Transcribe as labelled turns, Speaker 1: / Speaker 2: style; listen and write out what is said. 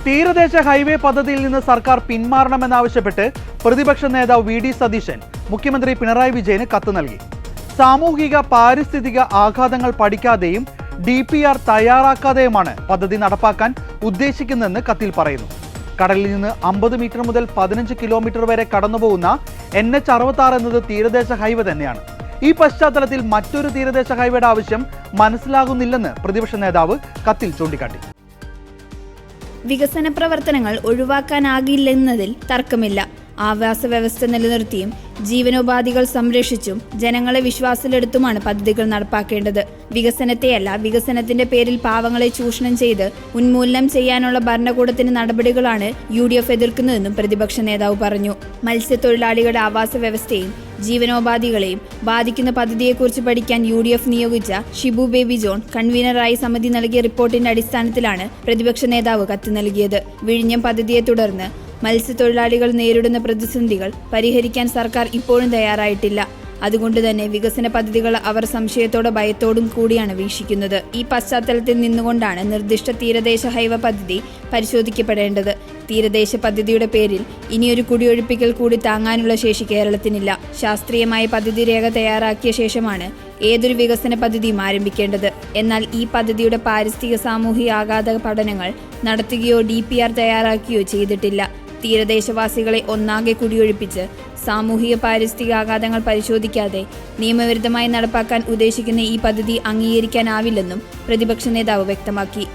Speaker 1: തീരദേശ ഹൈവേ പദ്ധതിയിൽ നിന്ന് സർക്കാർ പിന്മാറണമെന്നാവശ്യപ്പെട്ട് പ്രതിപക്ഷ നേതാവ് വി.ഡി. സതീശൻ മുഖ്യമന്ത്രി പിണറായി വിജയന് കത്ത് നൽകി. സാമൂഹിക പാരിസ്ഥിതിക ആഘാതങ്ങൾ പഠിക്കാതെയും DPR തയ്യാറാക്കാതെയുമാണ് പദ്ധതി നടപ്പാക്കാൻ ഉദ്ദേശിക്കുന്നതെന്ന് കത്തിൽ പറയുന്നു. കടലിൽ നിന്ന് 50 മീറ്റർ മുതൽ 15 കിലോമീറ്റർ വരെ കടന്നുപോകുന്ന NH66 എന്നത് തീരദേശ ഹൈവേ തന്നെയാണ്. ഈ പശ്ചാത്തലത്തിൽ മറ്റൊരു തീരദേശ ഹൈവേയുടെ ആവശ്യം മനസ്സിലാകുന്നില്ലെന്ന് പ്രതിപക്ഷ നേതാവ് കത്തിൽ ചൂണ്ടിക്കാട്ടി.
Speaker 2: വികസന പ്രവർത്തനങ്ങൾ ഒഴിവാക്കാനാകില്ലെന്നതിൽ തർക്കമില്ല. ആവാസ വ്യവസ്ഥ നിലനിർത്തിയും ജീവനോപാധികൾ സംരക്ഷിച്ചും ജനങ്ങളെ വിശ്വാസത്തിലെടുത്തുമാണ് പദ്ധതികൾ നടപ്പാക്കേണ്ടത്. വികസനത്തെയല്ല, വികസനത്തിന്റെ പേരിൽ പാവങ്ങളെ ചൂഷണം ചെയ്ത് ഉന്മൂലനം ചെയ്യാനുള്ള ഭരണകൂടത്തിന്റെ നടപടികളാണ് UDF എതിർക്കുന്നതെന്നും പ്രതിപക്ഷ നേതാവ് പറഞ്ഞു. മത്സ്യത്തൊഴിലാളികളുടെ ആവാസ വ്യവസ്ഥയെയും ജീവനോപാധികളെയും ബാധിക്കുന്ന പദ്ധതിയെക്കുറിച്ച് പഠിക്കാൻ UDF നിയോഗിച്ച ഷിബു ബേബി ജോൺ കൺവീനറായി സമിതി നൽകിയ റിപ്പോർട്ടിന്റെ അടിസ്ഥാനത്തിലാണ് പ്രതിപക്ഷ നേതാവ് കത്ത് നൽകിയത്. വിഴിഞ്ഞം പദ്ധതിയെ തുടർന്ന് മത്സ്യത്തൊഴിലാളികൾ നേരിടുന്ന പ്രതിസന്ധികൾ പരിഹരിക്കാൻ സർക്കാർ ഇപ്പോഴും തയ്യാറായിട്ടില്ല. അതുകൊണ്ട് തന്നെ വികസന പദ്ധതികൾ അവർ സംശയത്തോടെ ഭയത്തോടും കൂടിയാണ് വീക്ഷിക്കുന്നത്. ഈ പശ്ചാത്തലത്തിൽ നിന്നുകൊണ്ടാണ് നിർദ്ദിഷ്ട തീരദേശ ഹൈവേ പദ്ധതി പരിശോധിക്കപ്പെടേണ്ടത്. തീരദേശ പദ്ധതിയുടെ പേരിൽ ഇനിയൊരു കുടിയൊഴിപ്പിക്കൽ കൂടി താങ്ങാനുള്ള ശേഷി കേരളത്തിനില്ല. ശാസ്ത്രീയമായ പദ്ധതി രേഖ തയ്യാറാക്കിയ ശേഷമാണ് ഏതൊരു വികസന പദ്ധതിയും ആരംഭിക്കേണ്ടത്. എന്നാൽ ഈ പദ്ധതിയുടെ പാരിസ്ഥിതിക സാമൂഹിക ആഘാത പഠനങ്ങൾ നടത്തുകയോ DPR തയ്യാറാക്കുകയോ ചെയ്തിട്ടില്ല. തീരദേശവാസികളെ ഒന്നാകെ കുടിയൊഴിപ്പിച്ച് സാമൂഹിക പാരിസ്ഥിതിക ആഘാതങ്ങൾ പരിശോധിക്കാതെ നിയമവിരുദ്ധമായി നടപ്പാക്കാൻ ഉദ്ദേശിക്കുന്ന ഈ പദ്ധതി അംഗീകരിക്കാനാവില്ലെന്നും പ്രതിപക്ഷ നേതാവ് വ്യക്തമാക്കി.